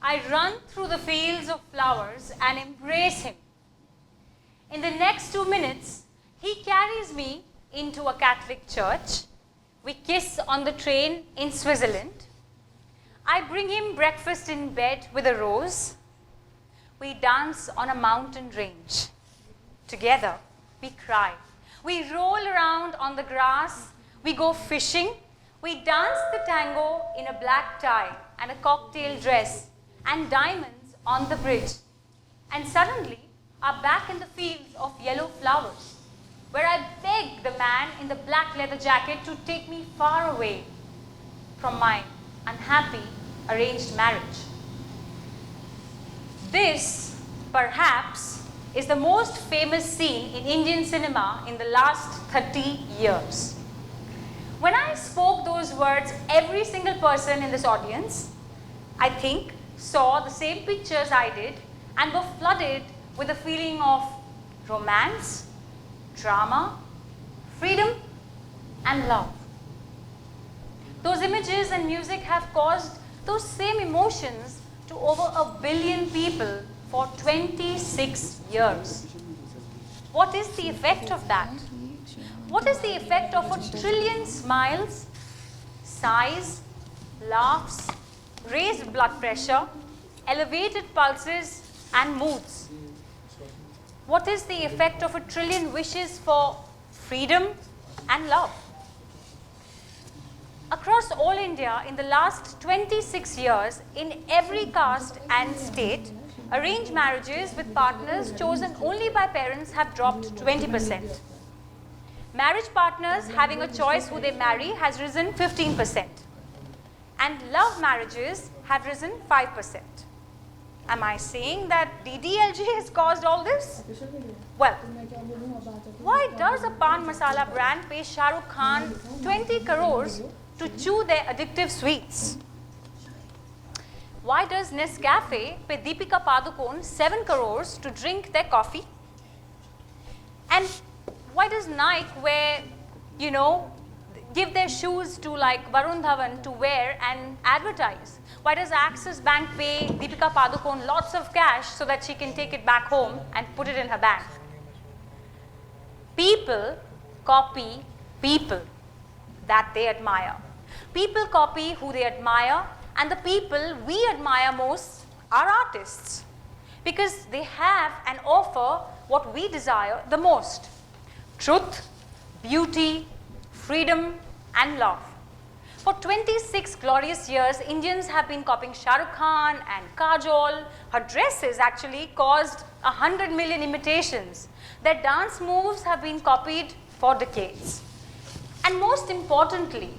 I run through the fields of flowers and embrace him. In the next 2 minutes, he carries me into a Catholic church. We kiss on the train in Switzerland. I bring him breakfast in bed with a rose. We dance on a mountain range. Together, we cry. We roll around on the grass. We go fishing. We dance the tango in a black tie and a cocktail dress and diamonds on the bridge. And suddenly, are back in the fields of yellow flowers, where I beg the man in the black leather jacket to take me far away from my unhappy arranged marriage. This, perhaps, is the most famous scene in Indian cinema in the last 30 years. When I spoke those words, every single person in this audience, I think, saw the same pictures I did and were flooded with a feeling of romance, drama, freedom, and love. Those images and music have caused those same emotions to over 1 billion people for 26 years. What is the effect of that? What is the effect of 1 trillion smiles, sighs, laughs, raised blood pressure, elevated pulses, and moods? What is the effect of 1 trillion wishes for freedom and love? Across all India, in the last 26 years, in every caste and state, arranged marriages with partners chosen only by parents have dropped 20%. Marriage partners having a choice who they marry has risen 15%. And love marriages have risen 5%. Am I saying that DDLJ has caused all this? Well, why does a pan masala brand pay Shah Rukh Khan 20 crores to chew their addictive sweets? Why does Nescafe pay Deepika Padukone 7 crores to drink their coffee? And why does Nike wear, give their shoes to like Varun Dhawan to wear and advertise? Why does Axis Bank pay Deepika Padukone lots of cash so that she can take it back home and put it in her bank? People copy people that they admire. People copy who they admire, and the people we admire most are artists, because they have and offer what we desire the most: truth, beauty, freedom, and love. For 26 glorious years, Indians have been copying Shah Rukh Khan and Kajol. Her dresses actually caused 100 million imitations. Their dance moves have been copied for decades. And most importantly,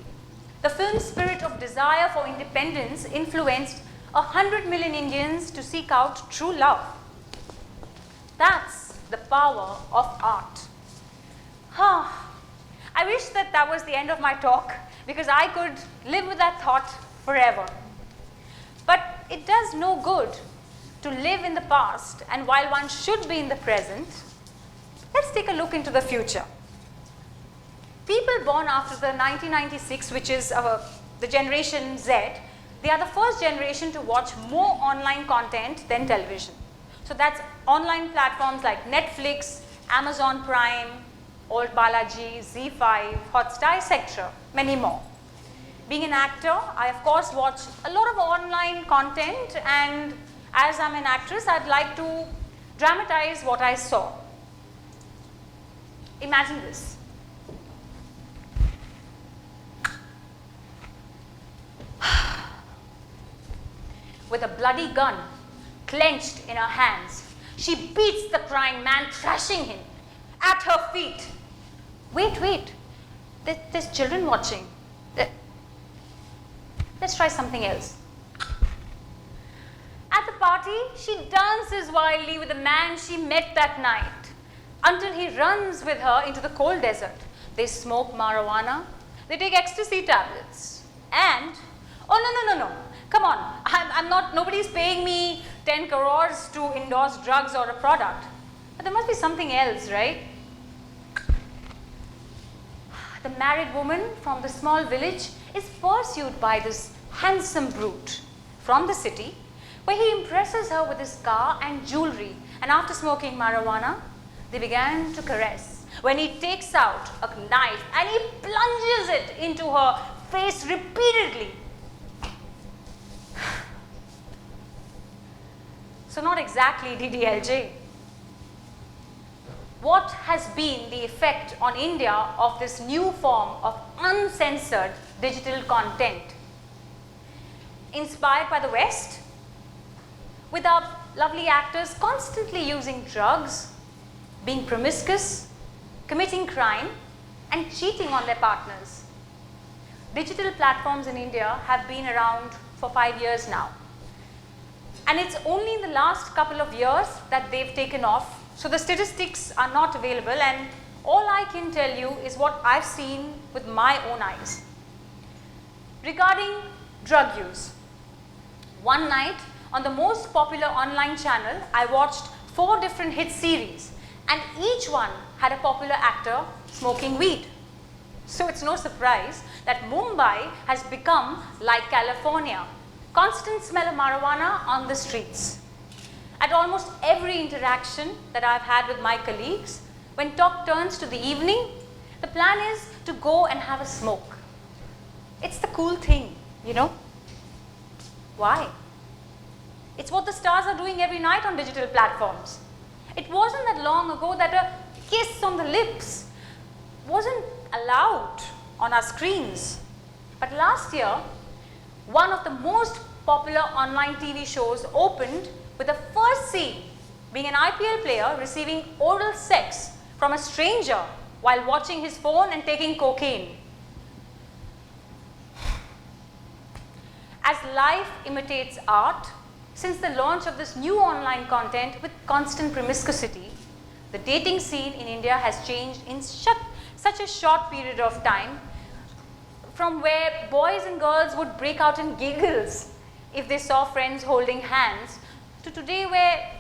the film spirit of desire for independence influenced 100 million Indians to seek out true love. That's the power of art. I wish that was the end of my talk, because I could live with that thought forever. But it does no good to live in the past, and while one should be in the present, let's take a look into the future. People born after the 1996, which is the generation Z, they are the first generation to watch more online content than television. So that's online platforms like Netflix, Amazon Prime, Old Balaji, Z5, Hotstar, etc. Many more. Being an actor, I of course watch a lot of online content, and as I'm an actress, I'd like to dramatize what I saw. Imagine this. With a bloody gun clenched in her hands, she beats the crying man, thrashing him. At her feet. Wait. There's children watching. Let's try something else. At the party, she dances wildly with the man she met that night until he runs with her into the cold desert. They smoke marijuana. They take ecstasy tablets. And, oh no. Come on, nobody's paying me 10 crores to endorse drugs or a product. But there must be something else, right? The married woman from the small village is pursued by this handsome brute from the city where he impresses her with his car and jewelry, and after smoking marijuana, they began to caress. When he takes out a knife and he plunges it into her face repeatedly. So not exactly DDLJ. What has been the effect on India of this new form of uncensored digital content? Inspired by the West, with our lovely actors constantly using drugs, being promiscuous, committing crime, and cheating on their partners. Digital platforms in India have been around for 5 years now. And it's only in the last couple of years that they've taken off. So the statistics are not available, and all I can tell you is what I've seen with my own eyes. Regarding drug use, one night on the most popular online channel, I watched 4 different hit series, and each one had a popular actor smoking weed. So it's no surprise that Mumbai has become like California. Constant smell of marijuana on the streets. At almost every interaction that I've had with my colleagues, when talk turns to the evening, the plan is to go and have a smoke. It's the cool thing, you know. Why? It's what the stars are doing every night on digital platforms. It wasn't that long ago that a kiss on the lips wasn't allowed on our screens. But last year, one of the most popular online TV shows opened with the first scene being an IPL player receiving oral sex from a stranger while watching his phone and taking cocaine. As life imitates art, since the launch of this new online content with constant promiscuity, the dating scene in India has changed in such a short period of time, from where boys and girls would break out in giggles if they saw friends holding hands, to today where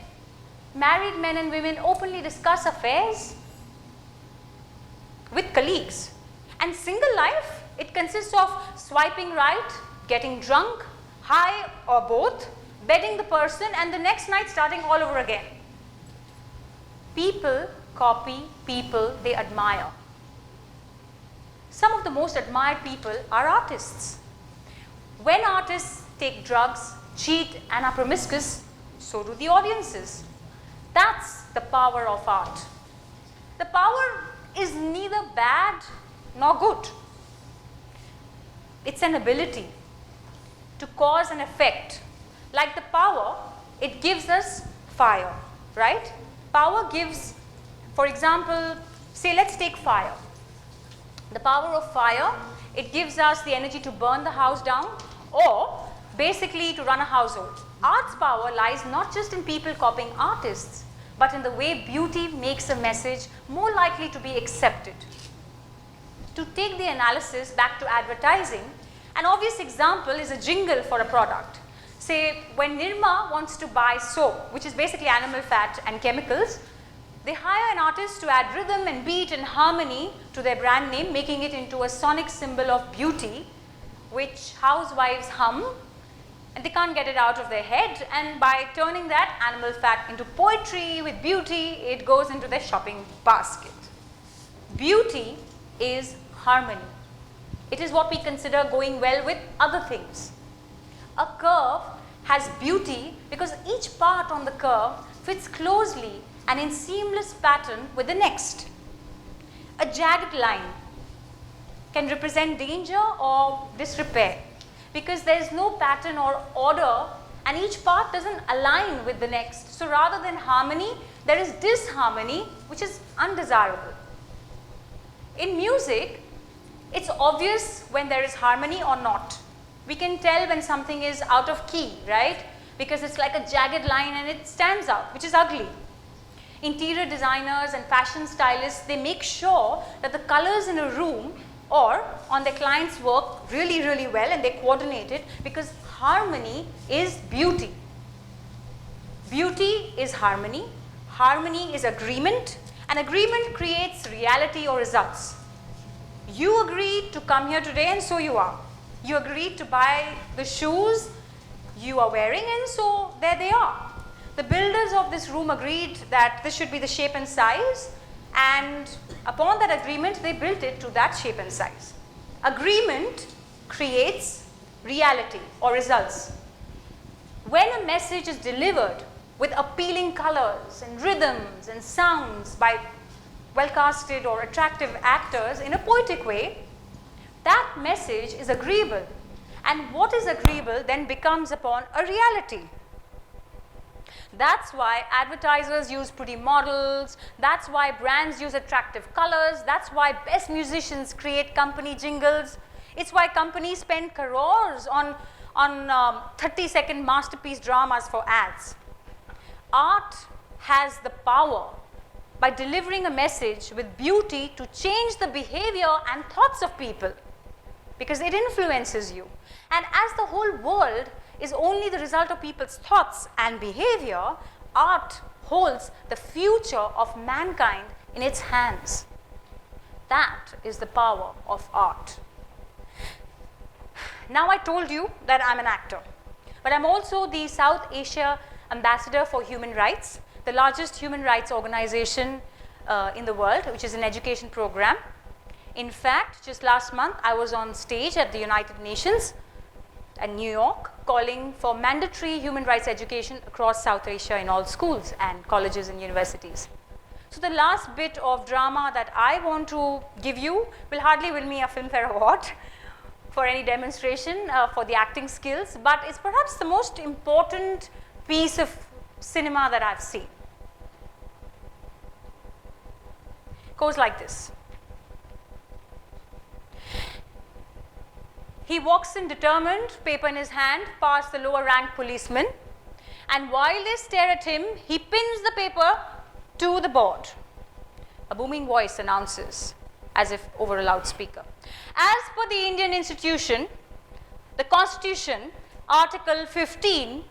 married men and women openly discuss affairs with colleagues. And single life, it consists of swiping right, getting drunk, high or both, bedding the person, and the next night starting all over again. People copy people they admire. Some of the most admired people are artists. When artists take drugs, cheat, and are promiscuous, so do the audiences. That's the power of art. The power is neither bad nor good. It's an ability to cause an effect. Like the power, it gives us fire, right? Power gives, for example, say let's take fire. The power of fire, it gives us the energy to burn the house down or basically to run a household. Art's power lies not just in people copying artists, but in the way beauty makes a message more likely to be accepted. To take the analysis back to advertising, an obvious example is a jingle for a product. Say when Nirma wants to buy soap, which is basically animal fat and chemicals, they hire an artist to add rhythm and beat and harmony to their brand name, making it into a sonic symbol of beauty, which housewives hum, and they can't get it out of their head, and by turning that animal fat into poetry with beauty, it goes into their shopping basket. Beauty is harmony. It is what we consider going well with other things. A curve has beauty because each part on the curve fits closely and in seamless pattern with the next. A jagged line can represent danger or disrepair because there is no pattern or order and each part doesn't align with the next. So rather than harmony, there is disharmony, which is undesirable. In music, it's obvious when there is harmony or not. We can tell when something is out of key, right? Because it's like a jagged line and it stands out, which is ugly. Interior designers and fashion stylists, they make sure that the colors in a room or on their client's work really, really well, and they coordinate it because harmony is beauty. Beauty is harmony. Harmony is agreement, and agreement creates reality or results. You agreed to come here today and so you are. You agreed to buy the shoes you are wearing, and so there they are. The builders of this room agreed that this should be the shape and size, and upon that agreement they built it to that shape and size. Agreement creates reality or results. When a message is delivered with appealing colors and rhythms and sounds by well-casted or attractive actors in a poetic way, that message is agreeable. And what is agreeable then becomes upon a reality. That's why advertisers use pretty models, that's why brands use attractive colors, that's why best musicians create company jingles. It's why companies spend crores on 30-second masterpiece dramas for ads. Art has the power by delivering a message with beauty to change the behavior and thoughts of people, because it influences you. And as the whole world is only the result of people's thoughts and behavior, art holds the future of mankind in its hands. That is the power of art. Now I told you that I'm an actor, but I'm also the South Asia Ambassador for Human Rights, the largest human rights organization in the world, which is an education program. In fact, just last month I was on stage at the United Nations in New York calling for mandatory human rights education across South Asia in all schools and colleges and universities. So the last bit of drama that I want to give you will hardly win me a Filmfare Award for any demonstration for the acting skills, but it's perhaps the most important piece of cinema that I've seen. It goes like this. He walks in determined, paper in his hand, past the lower ranked policeman, and while they stare at him, he pins the paper to the board. A booming voice announces, as if over a loudspeaker. As per the Indian institution, the Constitution, Article 15,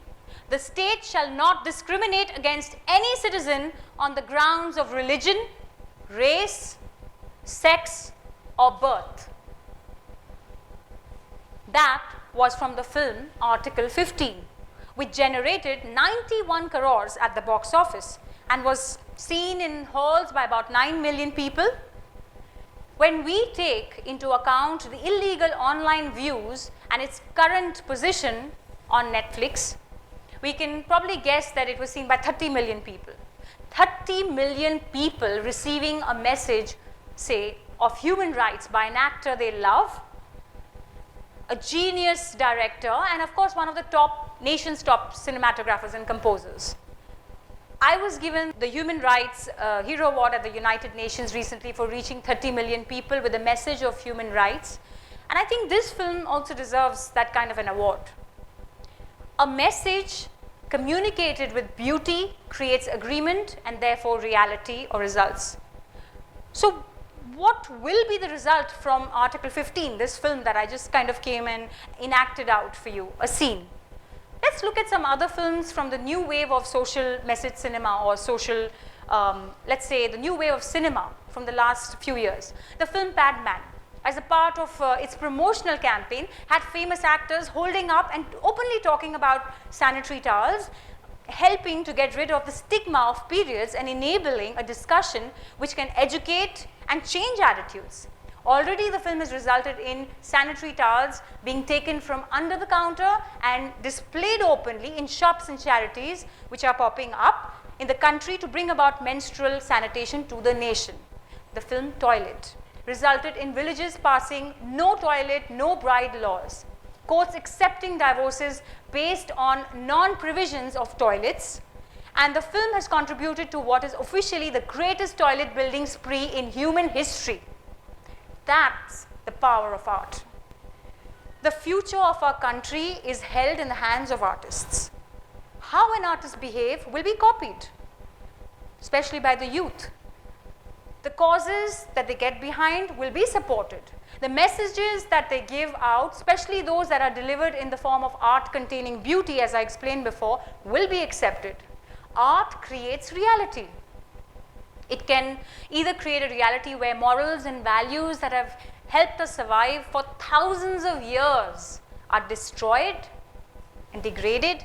the state shall not discriminate against any citizen on the grounds of religion, race, sex, or birth. That was from the film Article 15, which generated 91 crores at the box office and was seen in halls by about 9 million people. When we take into account the illegal online views and its current position on Netflix, we can probably guess that it was seen by 30 million people. 30 million people receiving a message, say, of human rights by an actor they love, a genius director, and of course one of the nation's top cinematographers and composers. I was given the Human Rights Hero Award at the United Nations recently for reaching 30 million people with a message of human rights, and I think this film also deserves that kind of an award. A message communicated with beauty creates agreement and therefore reality or results. So what will be the result from Article 15, this film that I just kind of came and enacted out for you, a scene? Let's look at some other films from the new wave of social message cinema or social, let's say the new wave of cinema from the last few years. The film Padman, as a part of its promotional campaign, had famous actors holding up and openly talking about sanitary towels, helping to get rid of the stigma of periods and enabling a discussion which can educate and change attitudes. Already the film has resulted in sanitary towels being taken from under the counter and displayed openly in shops and charities which are popping up in the country to bring about menstrual sanitation to the nation. The film Toilet resulted in villages passing no toilet, no bride laws, courts accepting divorces based on non-provisions of toilets, and the film has contributed to what is officially the greatest toilet building spree in human history. That's the power of art. The future of our country is held in the hands of artists. How an artist behaves will be copied, especially by the youth. The causes that they get behind will be supported. The messages that they give out, especially those that are delivered in the form of art containing beauty, as I explained before, will be accepted. Art creates reality. It can either create a reality where morals and values that have helped us survive for thousands of years are destroyed and degraded,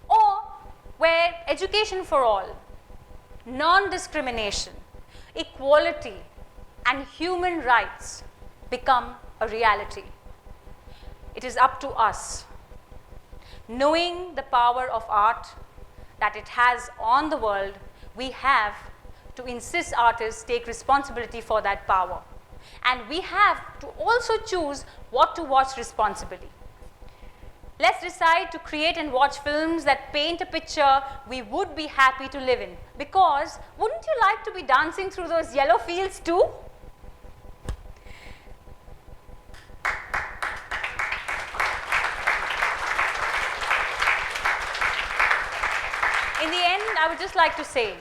or where education for all, non-discrimination, equality, and human rights become a reality. It is up to us, knowing the power of art that it has on the world, we have to insist artists take responsibility for that power. And we have to also choose what to watch responsibly. Let's decide to create and watch films that paint a picture we would be happy to live in. Because wouldn't you like to be dancing through those yellow fields too? In the end, I would just like to say,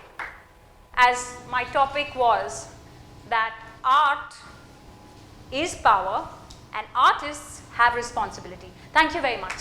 as my topic was, that art is power and artists have responsibility. Thank you very much.